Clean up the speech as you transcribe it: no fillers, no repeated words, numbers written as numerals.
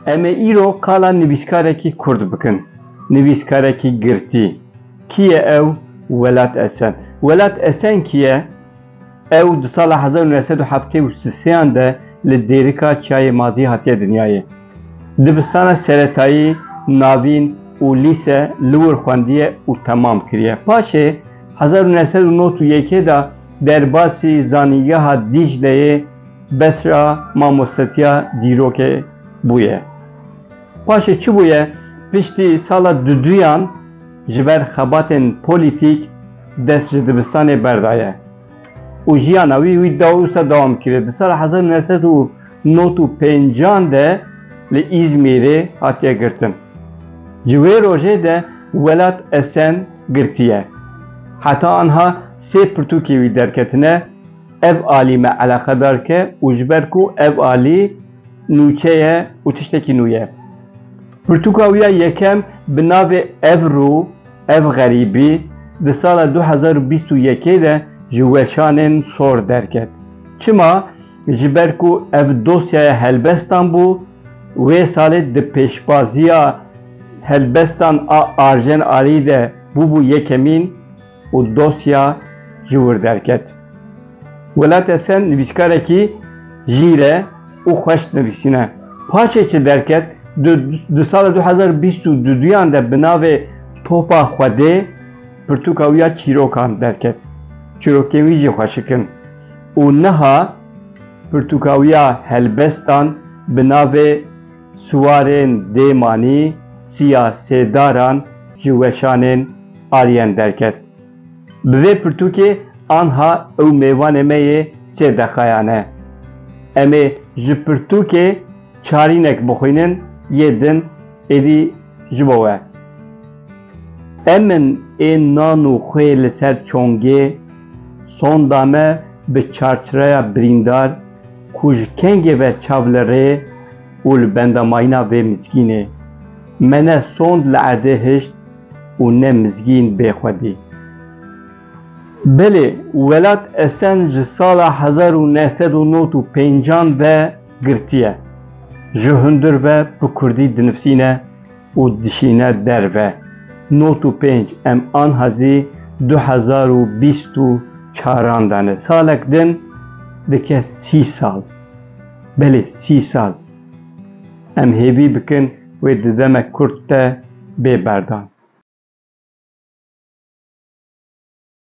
Eme îro qala nivîskarekî Kurd bikin. Nivîskarekî girtî. Kî ye ew? Welat Esen. Welat Esen kî ye? Ew di sala 1973 de li Dêrika Çayê Mazî hatiye dinyayê. Dibistana seretayî navîn û lîse li wir xwendiye û temam kiriye. Paşê 1991 da derbasî zanîngeha Dîcleyê besra mamostetiya dîrokê bûye. Paşê çi bûye? Piştî sala duyan ji ber xebatên polîtîk dest ji dibistanê berdaye. û jiyana wî wisa dewam kiriye. Di sala 1995 de li İzmîrê hatiye girtin. Ji wê rojê de Welat Esen girtiye. Heta anha sê pirtûkê wî derketine, ev alî me eleqedar ke û ji ber ku ev alî nûçe ye û tiştekî nû ye. Pirtûka wî ya yekem bi navê Evro, ev xerîbî di sala 2021 de ji weşanên sor derket. Çima? Ji ber ku ev dosyaya helbestan bû, wê salê di pêşbaziya helbestan a Arjen Alî de bû yekemîn û dosya ji wir derket. Welat Esen nivîskarekî jîre û xweş nivîsîne. Paşê çi derket? Di sala 2022 de bi navê Topa Xwedê pirtûka wî ya çîrokan derket. Çîrokên wî jî xweşikin. û niha pirtûka wî ya helbestan bi navê Siwarên Dêmanî siyasêdaran ji weşanên Aryen derket. Bi vê pirtûkê anha ew mêvanê me yê sê deqayan e. Em ê ji pirtûkê çarînek bixwînin yê din êdî ji bo we. Em min ê nan û xwê li ser çongê sonda me bi çarçiraya birîndar ku ji kengê ve çav li rê û li bendamayîna vê mizgînê. Me ne sond li erdê hişt û ne mizgîn bêxwedî. Belê Welat Esen ji sala 1995 ve girtiye. Ji hundir ve bi Kurdî dinivîsîne û dişîne derve. 95 em anhazî 2024 dane. Salek din dike 30 sal. Belê 30 sal. Em hêvî bikin wê di demek Kurd te bêberdan.